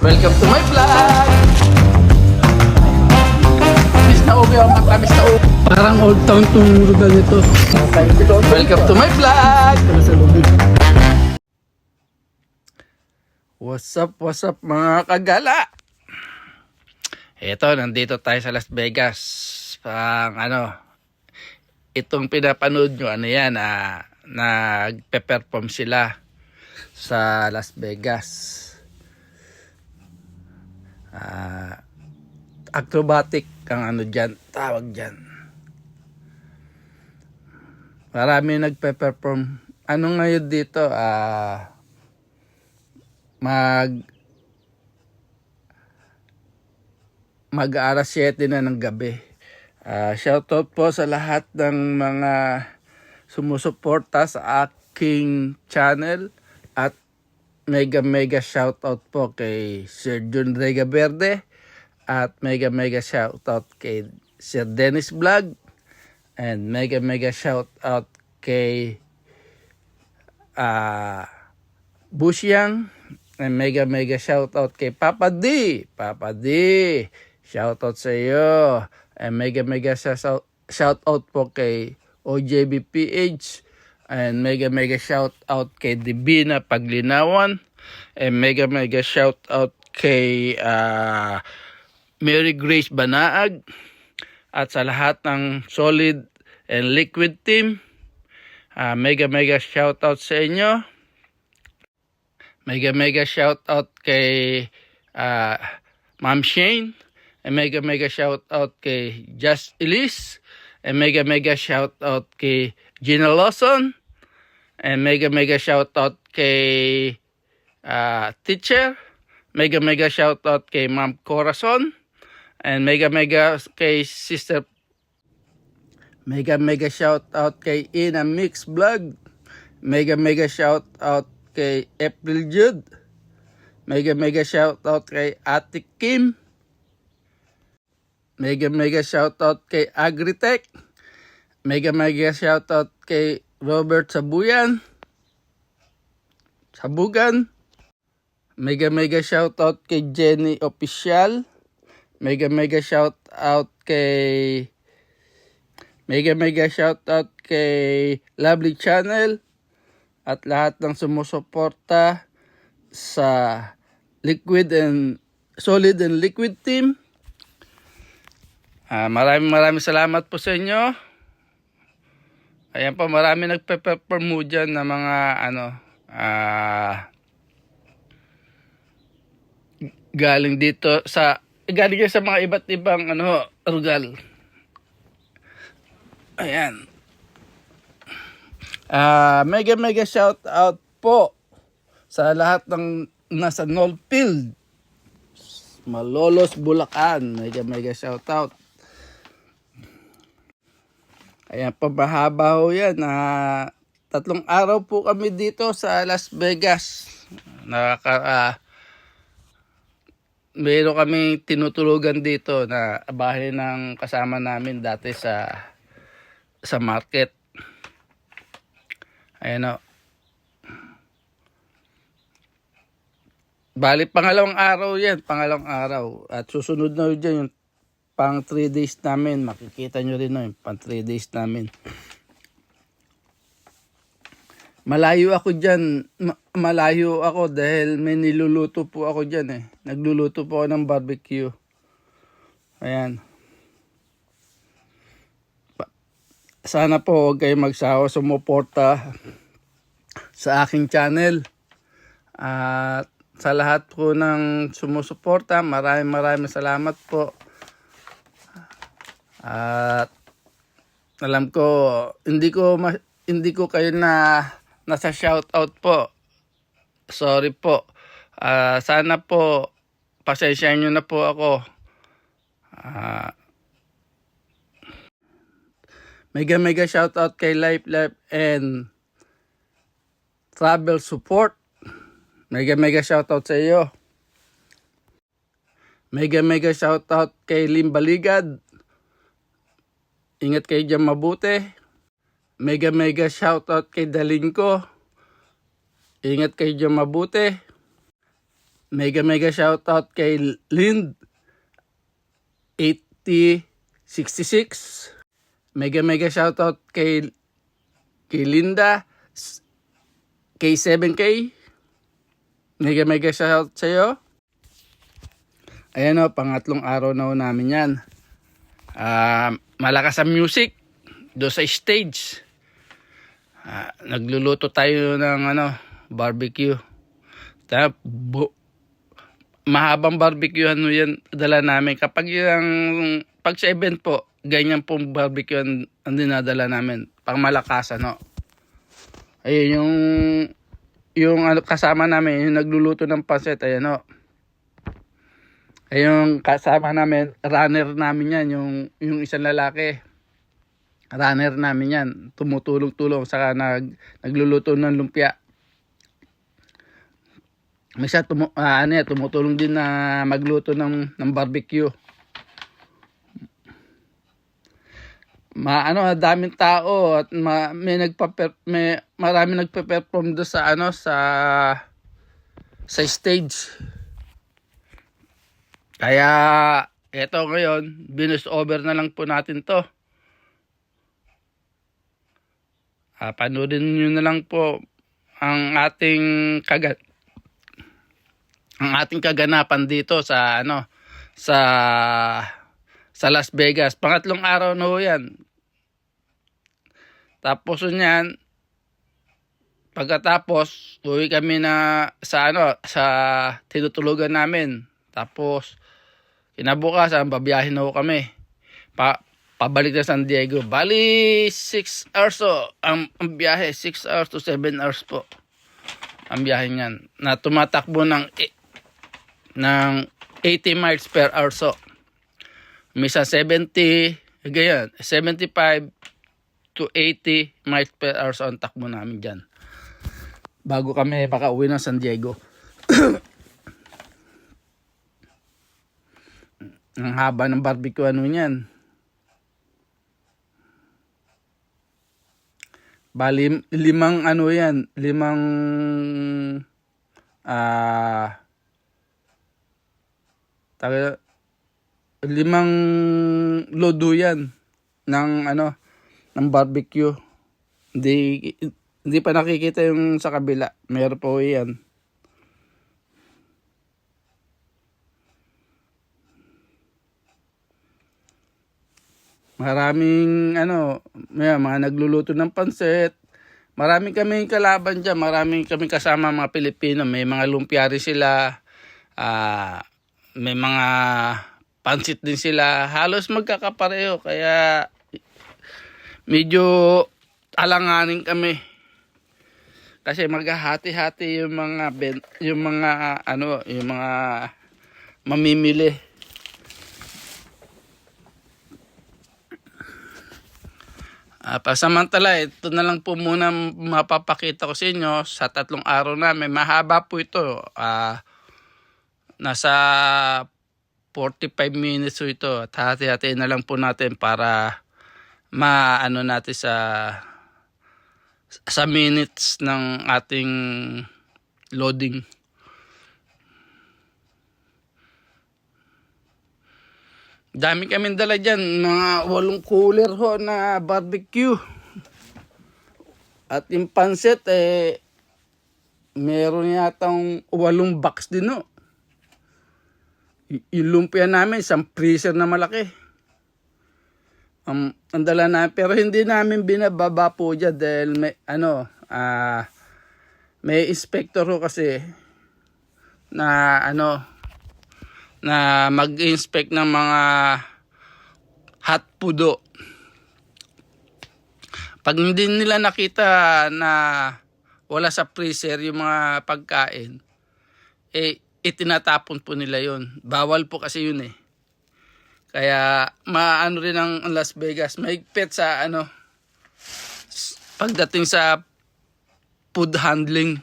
Welcome to my vlog! Miss na ubi ang mata, miss na ubi. Parang old town tong lugar nito. Welcome to my vlog! What's up mga kagala? Ito, nandito tayo sa Las Vegas. Itong pinapanood nyo, nagpe-perform sila sa Las Vegas. Acrobatic ang tawag dyan. Marami nagpe-perform. Ano ngayon dito? Mag-alas 7 na ng gabi. Shoutout po sa lahat ng mga sumusuporta sa aking channel at mega shoutout po kay Sir Jun Rega Verde at mega shoutout kay Sir Dennis Vlog and mega shoutout kay Busyang and mega shoutout kay Papa D. Shoutout sa iyo. And mega shoutout po kay OJBPH and mega shoutout kay Divina Paglinawan and mega shoutout kay Mary Grace Banaag at sa lahat ng Solid and Liquid team. Mega shoutout sa inyo. Mega shoutout kay Ma'am Shane. And mega shoutout kay Just Elise. And mega shoutout kay Gina Lawson. And mega shoutout kay Teacher. Mega shoutout kay Ma'am Corazon. And mega kay Sister. Mega shoutout kay Ina Mix Vlog. Mega shoutout kay April Jude. Mega shoutout kay Ate Kim. Mega shoutout kay Agritech. Mega shoutout kay Robert Sabugan. Mega shoutout kay Jenny Official. Mega shoutout kay shoutout kay Lovely Channel at lahat ng sumusuporta sa Solid and Liquid team. Maraming salamat po sa inyo. Ayan po, marami nagpe-perform mo dyan na mga galing sa mga iba't ibang rugal. Ayan. Mega shout out po sa lahat ng nasa Northfield, Malolos, Bulacan. Mega shout out. Ayan, pabahaba ho yan. 3 araw po kami dito sa Las Vegas. Meron kami tinutulugan dito na bahay ng kasama namin dati sa market. Ayan o. Bali, pangalawang araw yan. At susunod na dyan yung pang 3 days namin. Makikita nyo rin yung pang 3 days namin. Malayo ako dyan. Malayo ako dahil may niluluto po ako dyan . Nagluluto po ako ng barbecue. Ayan. Sana po huwag kayo magsawa sumuporta sa aking channel. At sa lahat po ng sumusuporta, maraming salamat po. At alam ko, hindi ko kayo nasa shoutout po. Sorry po. Sana po pasensyahan nyo na po ako. Mega shoutout kay Life and Travel Support. Mega shoutout sa iyo. Mega shoutout kay Limbaligad. Ingat kayo dyan mabuti. Mega shoutout kay Dalingko. Ingat kayo dyan mabuti. Mega shoutout kay Lind 8066. Mega shoutout kay Linda K7K. Mega shoutout sa iyo. Ayan o, pangatlong araw na ho namin yan. Malakas ang music do sa stage. Nagluluto tayo ng barbecue. Mahabang barbecue yan dala namin. Kapag pag sa event po, ganyan pong barbecue ang dinadala namin. Pang malakas Ayun yung kasama namin, yung nagluluto ng pancit, ayan o. Yung kasama namin, runner namin yan, yung isang lalaki. Runner namin yan, tumutulong-tulong, saka nagluluto ng lumpia. May siya tumutulong din na magluto ng barbecue. Daming tao at marami nagpe-perform do sa stage. Kaya eto ngayon, binus over na lang po natin to. Panoorin niyo na lang po ang ating kaganapan dito sa Las Vegas. Pangatlong araw na ho yan. Tapos niyan, pagkatapos uwi kami sa tinutulugan namin. Tapos kinabukasan babiyahin na ho kami. Pabalik na San Diego. Bali 6 hours ang biyahe, 6 hours to 7 hours po. Ang biyahe niyan na tumatakbo ng 80 miles per hour Misa 75 to 80 miles per hour ang takbo namin dyan. Bago kami makauwi ng San Diego. Ang haba ng barbecue niyan. Bali, limang lodo yan ng barbecue. Hindi pa nakikita yung sa kabila. Meron po yan. Maraming mga nagluluto ng pansit. Marami kaming kalaban dyan. Marami kaming kasama mga Pilipino. May mga lumpia rin sila. May mga pansit din sila. Halos magkakapareho. Kaya medyo alanganin kami. Kasi maghahati-hati yung mga mamimili. Pasamantala, ito na lang po muna mapapakita ko sa inyo sa 3 araw namin. Mahaba po ito. Nasa 45 minutes ito. At hati-hati na lang po natin para natin sa minutes ng ating loading. Dami kaming dala dyan, mga 8 cooler na barbecue. At yung pansit, meron yatang 8 box din Yung lumpia namin, isang freezer na malaki. Ang dala namin, pero hindi namin binababa po dyan dahil may inspector kasi na mag-inspect ng mga hot food. Pag hindi nila nakita na wala sa freezer yung mga pagkain, itinatapon po nila yun. Bawal po kasi yun Kaya rin ang Las Vegas. Mahigpit sa pagdating sa food handling.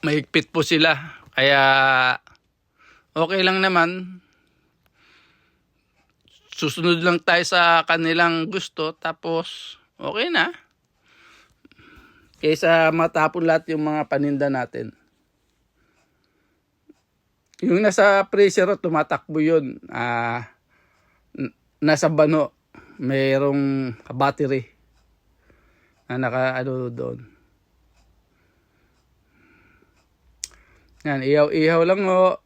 Mahigpit po sila. Kaya okay lang naman. Susunod lang tayo sa kanilang gusto. Tapos okay na. Kaysa matapon lahat yung mga paninda natin. Yung nasa freezer, tumatakbo yun. Nasa bano, mayroong battery na naka doon. Yan, ihaw-ihaw lang ho.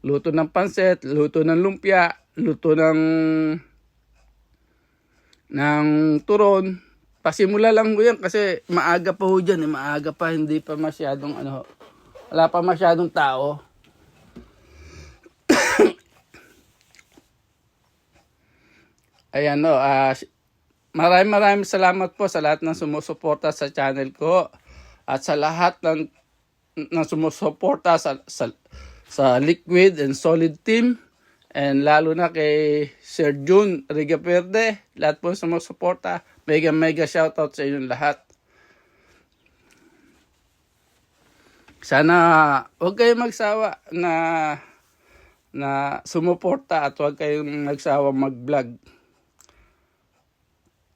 Luto ng pansit, luto ng lumpia, luto ng turon. Pasimula lang ko yan kasi maaga pa ho dyan. Maaga pa, hindi pa masyadong wala pa masyadong tao. Ayan maraming salamat po sa lahat ng sumusuporta sa channel ko at sa lahat ng sumusuporta sa Liquid and Solid Team, and lalo na kay Sir June Rigaperde, lahat po sumusuporta. Mega shoutout sa inyong lahat. Sana huwag kayong magsawa na sumuporta at huwag kayong magsawa mag-vlog.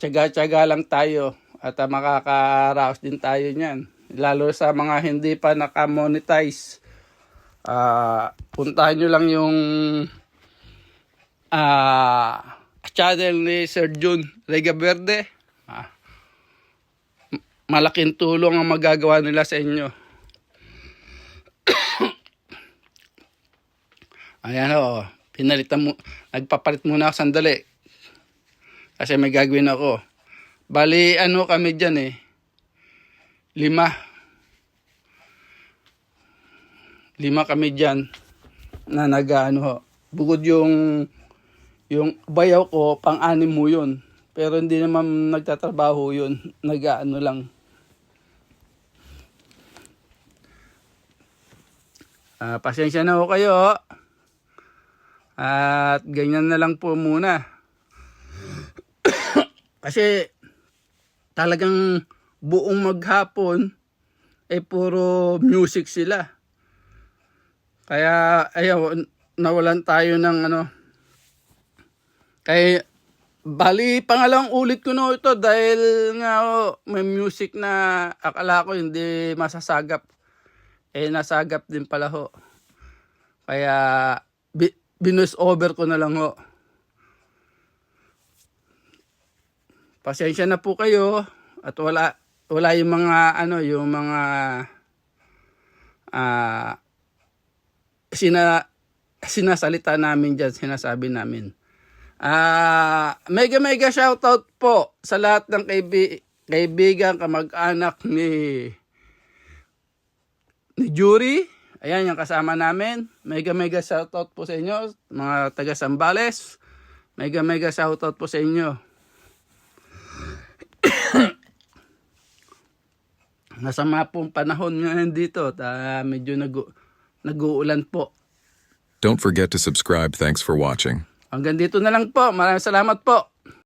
Tiyaga-tiyaga lang tayo at makakaraos din tayo niyan. Lalo sa mga hindi pa naka-monetize. Puntahan nyo lang yung channel ni Sir June Rigaperde. Malaking tulong ang magagawa nila sa inyo. Ayan nagpapalit muna ako sandali. Kasi may gagawin ako. Bali, kami dyan 5 kami dyan na bukod yung bayaw ko, pang-anim mo yun. Pero hindi naman nagtatrabaho yun. Lang. Pasensya na ho kayo. At ganyan na lang po muna. Kasi talagang buong maghapon puro music sila. Kaya nawalan tayo ng Kaya bali pangalawang ulit ko na ito dahil nga may music na akala ko hindi masasagap. Nasagap din pala ho. Kaya binus over ko na lang ho. Pasensya na po kayo at wala yung mga sinasalita namin diyan, sinasabi namin. Mega shoutout po sa lahat ng kaibigan, kamag-anak ni Jury. Ayan yung kasama namin. Mega shoutout po sa inyo, mga taga Sambales. Mega shoutout po sa inyo. Nasama pong panahon ngayon dito. Medyo nag-uulan po. Don't forget to subscribe. Thanks for watching. Hanggang dito na lang po. Maraming salamat po.